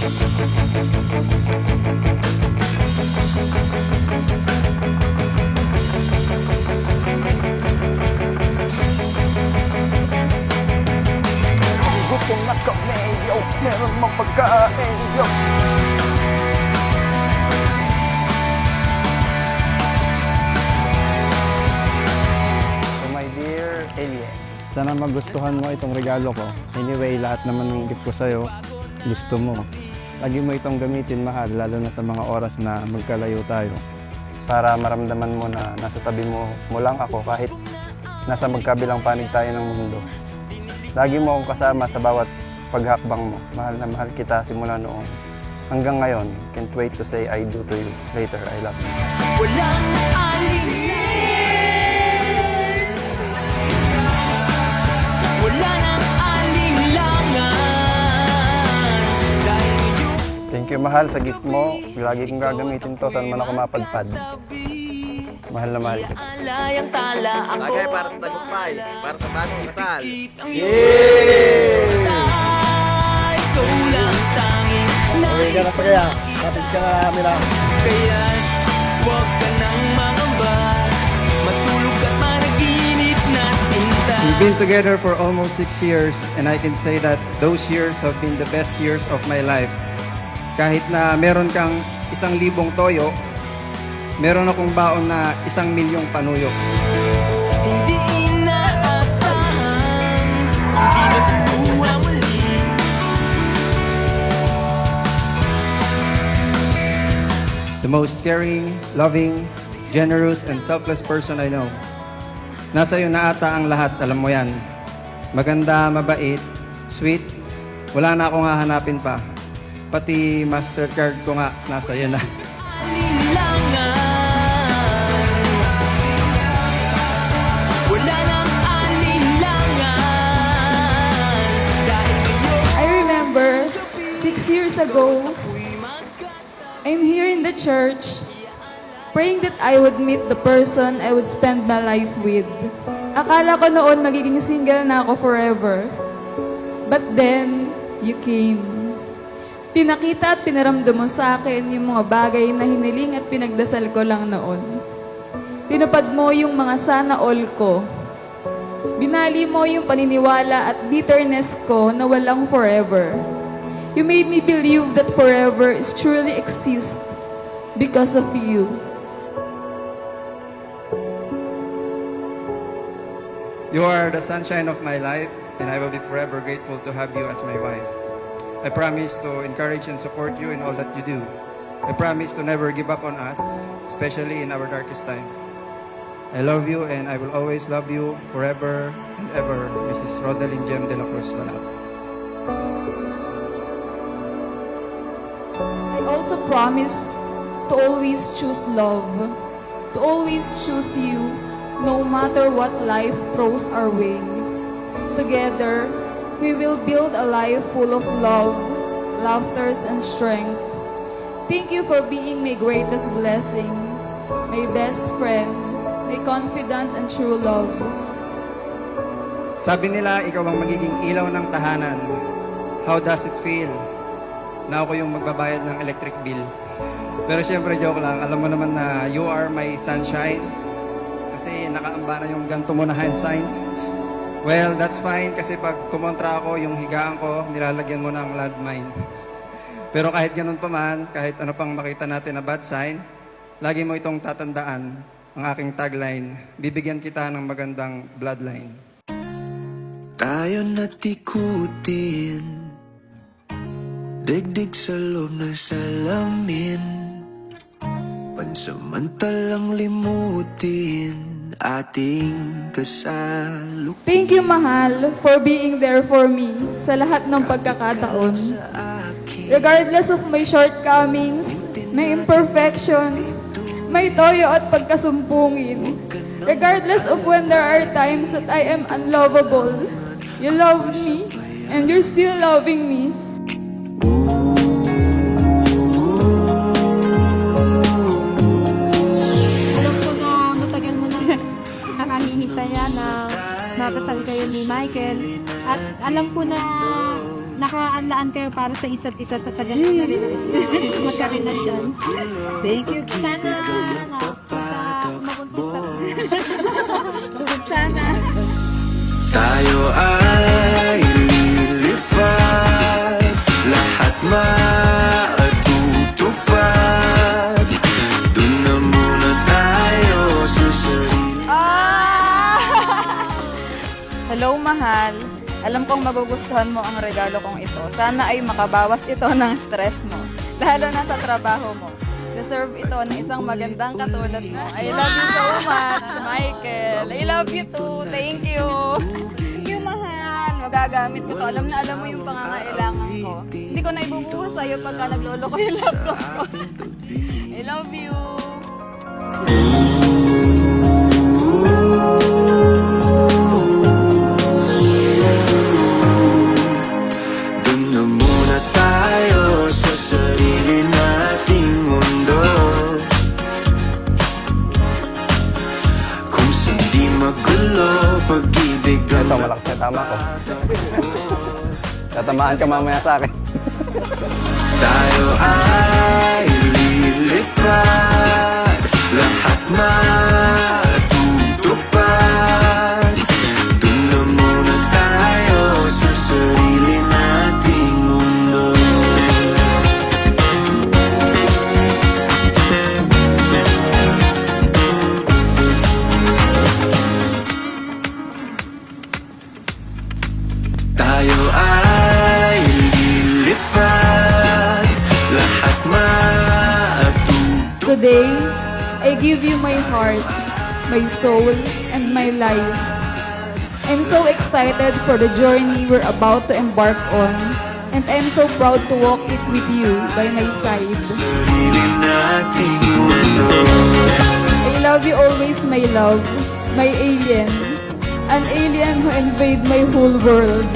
Gutom na kami, yo. Meron mang pagkain, yo. To my dear alien, sana magustuhan mo itong regalo ko. Anyway, lahat naman ng gift ko sa'yo, gusto mo. Lagi mo itong gamitin, mahal, lalo na sa mga oras na magkalayo tayo. Para maramdaman mo na nasa tabi mo lang ako kahit nasa magkabilang panig tayo ng mundo. Lagi mo akong kasama sa bawat paghakbang mo. Mahal na mahal kita simula noon. Hanggang ngayon, can't wait to say I do to you later. I love you. Walang alinlangan, wala nang alinlangan. Thank you, mahal, sa gift mo. Lagi kong gagamitin to saan man ako mapadpad. Mahal na mahal kita. Alayang tala ako. Bagay para sa tagumpay, para sa bagong kasal. Ikaw lang tanging Okay ka na pa kaya? Kapit ka na namin lang. kaya huwag ka nang mangamba. Matulog at managinip na sinta. We've been together for almost 6 years and I can say that those years have been the best years of my life. Kahit na meron kang 1,000 toyo, meron akong baon na 1,000,000 panuyo. Hindi inaasahan, hindi nagmumawali. The most caring, loving, generous, and selfless person I know. Nasa iyo na ata ang lahat, alam mo yan. Maganda, mabait, sweet, wala na akong hahanapin pa. Pati Mastercard ko nga, nasa iyo na. Alinlangan, wala nang alinlangan. Dahil ngayon I remember 6 years ago, I'm here in the church praying that I would meet the person I would spend my life with. Akala ko noon magiging single na ako forever. But then, you came. Pinakita at pinaramdam mo sa akin yung mga bagay na hiniling at pinagdasal ko lang noon. Tinupad mo yung mga sana all ko. Binali mo yung paniniwala at bitterness ko na walang forever. You made me believe that forever is truly exist because of you. You are the sunshine of my life, and I will be forever grateful to have you as my wife. I promise to encourage and support you in all that you do. I promise to never give up on us, especially in our darkest times. I love you, and I will always love you forever and ever, Mrs. Rodeline Jem de la Cruz Balap. I also promise to always choose love, to always choose you, no matter what life throws our way. Together, we will build a life full of love, laughter, and strength. Thank you for being my greatest blessing, my best friend, my confidant and true love. Sabi nila, ikaw ang magiging ilaw ng tahanan. How does it feel na ako yung magbabayad ng electric bill? Pero syempre, joke lang. Alam mo naman na you are my sunshine. Kasi nakaamba na yung ganito mo na hand sign. Well, that's fine kasi pag kumontra ako, yung higaan ko, nilalagyan mo ng landmine. Pero kahit ganun pa man, kahit ano pang makita natin na bad sign, lagi mo itong tatandaan, ang aking tagline, bibigyan kita ng magandang bloodline. tayo natikutin, digdig sa loob ng salamin, pansamantalang limutin ating kasaluk. Thank you, mahal, for being there for me sa lahat ng pagkakataon. Regardless of my shortcomings, my imperfections, may toyo at pagkasumpungin. Regardless of when there are times that I am unlovable, you loved me and you're still loving me. Alam ko na matagal mo na nangangihisaya na nakasal kayo ni Michael. At alam ko na nakaanlaan kayo para sa isa't isa sa tagal na rin. Magkarelasyon. Thank you. Sana mabuntis sana. Tayo ay lilipad, lahat matutupad. Doon na muna tayo sa sarili. Hello, mahal. Alam kong magugustuhan mo ang regalo kong ito. Sana ay makabawas ito ng stress mo. Lalo na sa trabaho mo. Deserve ito ng isang magandang katulad mo. I love you so much, Michael. I love you too. Thank you. Thank you, mahal. Magagamit ko to. Alam na alam mo yung pangangailangan ko. Hindi ko na ibubuhos sa'yo pagka naglolo ko yung laptop ko. I love you. Doon na muna tayo sa sarili nating mundo. Kung hindi magulo, pag-ibig Ito, malakas na tama ko. Tatamaan ka mamaya sa akin. tayo ay lilipad, lahat matutupad. Doon na muna tayo sa sarili nating mundo. Tayo ay lilipad, lahat matutupad. Today, I give you my heart, my soul, and my life. I'm so excited for the journey we're about to embark on, and I'm so proud to walk it with you by my side. Sarili nating mundo. I love you always, my love, my alien, an alien who invade my whole world.